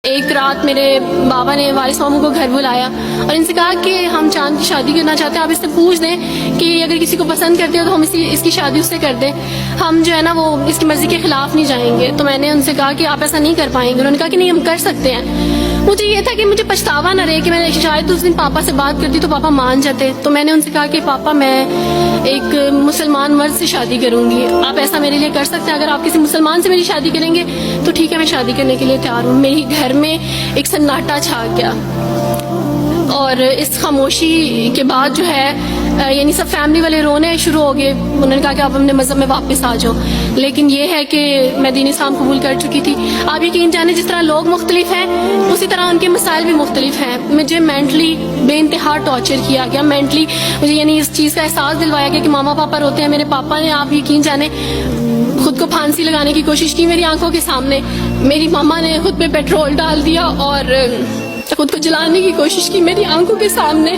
ایک رات میرے بابا نے وارث ماموں کو گھر بلایا اور ان سے کہا کہ ہم چاند کی شادی کرنا چاہتے ہیں، آپ اس سے پوچھ دیں کہ اگر کسی کو پسند کرتے ہو تو ہم اس کی شادی اس سے کر دیں، ہم جو ہے نا وہ اس کی مرضی کے خلاف نہیں جائیں گے۔ تو میں نے ان سے کہا کہ آپ ایسا نہیں کر پائیں گے۔ انہوں نے کہا کہ نہیں، ہم کر سکتے ہیں۔ مجھے یہ تھا کہ مجھے پچھتاوا نہ رہے کہ میں نے شاید اس دن پاپا سے بات کرتی تو پاپا مان جاتے۔ تو میں نے ان سے کہا کہ پاپا میں ایک مسلمان مرد سے شادی کروں گی، آپ ایسا میرے لیے کر سکتے ہیں؟ اگر آپ کسی مسلمان سے میری شادی کریں گے تو ٹھیک ہے، میں شادی کرنے کے لیے تیار ہوں۔ میری گھر میں ایک سناٹا چھا گیا اور اس خاموشی کے بعد جو ہے یعنی سب فیملی والے رونے شروع ہو گئے۔ انہوں نے کہا کہ آپ اپنے مذہب میں واپس آ جاؤ، لیکن یہ ہے کہ میں دین اسلام قبول کر چکی تھی۔ آپ یقین جانیں، جس طرح لوگ مختلف ہیں اسی طرح ان کے مسائل بھی مختلف ہیں۔ مجھے مینٹلی بے انتہا ٹارچر کیا گیا، مینٹلی مجھے یعنی اس چیز کا احساس دلوایا گیا کہ ماما پاپا روتے ہیں۔ میرے پاپا نے، آپ یقین جانیں، خود کو پھانسی لگانے کی کوشش کی میری آنکھوں کے سامنے۔ میری ماما نے خود پہ پیٹرول ڈال دیا اور خود کو جلانے کی کوشش کی میری آنکھوں کے سامنے،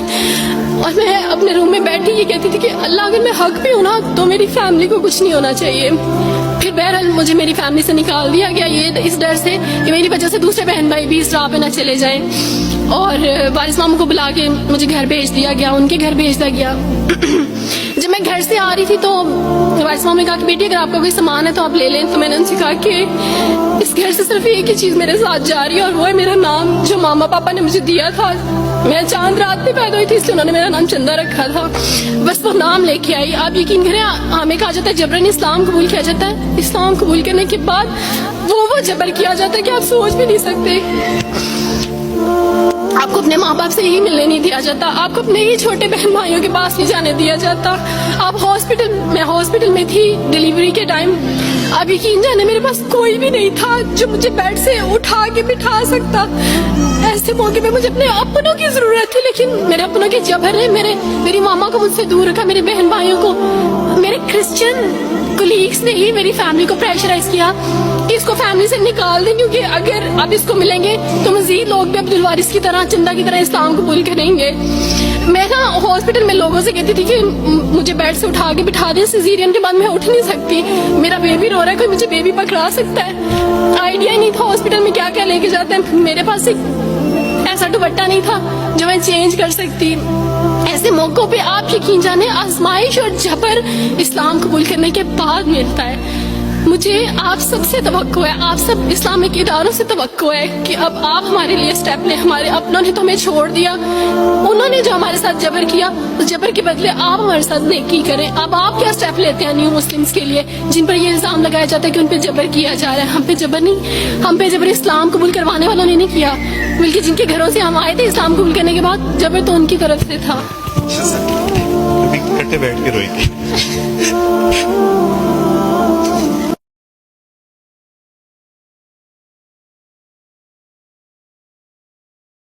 اور میں اپنے روم میں بیٹھی یہ کہتی تھی کہ اللہ اگر میں حق پہ ہوں نا تو میری فیملی کو کچھ نہیں ہونا چاہیے۔ پھر بہرحال مجھے میری فیملی سے نکال دیا گیا، یہ اس ڈر سے کہ میری وجہ سے دوسرے بہن بھائی بھی اس راہ پہ نہ چلے جائیں، اور وارث ماموں کو بلا کے مجھے گھر بھیج دیا گیا، ان کے گھر بھیج دیا گیا۔ جب میں گھر سے آ رہی تھی تو وارث ماموں نے کہا کہ بیٹی اگر آپ کا کوئی سامان ہے تو آپ لے لیں۔ تو میں نے ان سے کہا کہ اس گھر سے صرف ایک ہی چیز میرے ساتھ جا رہی ہے اور وہ ہے میرا نام جو ماما پاپا نے مجھے دیا تھا۔ میں چاند رات میں پیدا ہوئی تھی اس لیے انہوں نے میرا نام چندہ رکھا تھا، بس وہ نام لے کے آئی۔ آپ یقین کریں، ہمیں کہا جاتا ہے جبرن اسلام قبول کیا جاتا ہے، اسلام قبول کرنے کے بعد وہ جبر کیا جاتا ہے کہ آپ سوچ بھی نہیں سکتے۔ آپ کو اپنے ماں باپ سے ہی ملنے نہیں دیا جاتا، آپ کو اپنے ہی چھوٹے بہن بھائیوں کے پاس نہیں جانے دیا جاتا۔ آپ میں ہاسپٹل میں تھی ڈیلیوری کے ٹائم، آپ یقین جانے میرے پاس کوئی بھی نہیں تھا جو مجھے بیڈ سے اٹھا کے بٹھا سکتا۔ ایسے موقع پہ مجھے اپنے اپنوں کی ضرورت تھی، لیکن میرے اپنوں کے جبر نے میری ماما کو مجھ سے دور رکھا، میرے بہن بھائیوں کو۔ میرے کرسچن کولیگس نے ہی میری فیملی کو پریشرائز کیا کہ اس کو فیملی سے نکال دیں، کیونکہ اگر آپ اس کو ملیں گے تو مزید لوگ بھی عبد الوارث کی طرح، چندہ کی طرح اسلام قبول کریں گے۔ میں نا ہاسپٹل میں لوگوں سے کہتی تھی کہ مجھے بیڈ سے اٹھا کے بٹھا دیں، سیزیرین کے بعد میں اٹھ نہیں سکتی، میرا بیبی رو رہا ہے، کوئی مجھے بیبی پکڑا سکتا ہے۔ آئیڈیا نہیں تھا ہاسپٹل میں کیا کیا لے کے جاتے ہیں، میرے پاس ایک ایسا دوپٹہ نہیں تھا جو میں چینج کر سکتی۔ ایسے موقعوں پہ آپ یقین جانے آزمائش اور جبر اسلام قبول کرنے کے بعد ملتا ہے۔ مجھے آپ سب سے توقع ہے، آپ سب اسلامک اداروں سے توقع ہے کہ اب آپ ہمارے لیے سٹیپ لیں۔ ہمارے اپنوں نے تو ہمیں چھوڑ دیا، انہوں نے جو ہمارے ساتھ جبر کیا، اس جبر کے بدلے آپ ہمارے ساتھ نیکی کریں۔ اب آپ کیا سٹیپ لیتے ہیں نیو مسلمز کے لیے جن پر یہ الزام لگایا جاتا ہے کہ ان پہ جبر کیا جا رہا ہے؟ ہم پہ جبر نہیں، ہم پہ جبر اسلام قبول کروانے والوں نے نہیں کیا، بلکہ جن کے گھروں سے ہم آئے تھے اسلام قبول کرنے کے بعد جبر تو ان کی طرف سے تھا۔ بیٹھ کے روئی تھی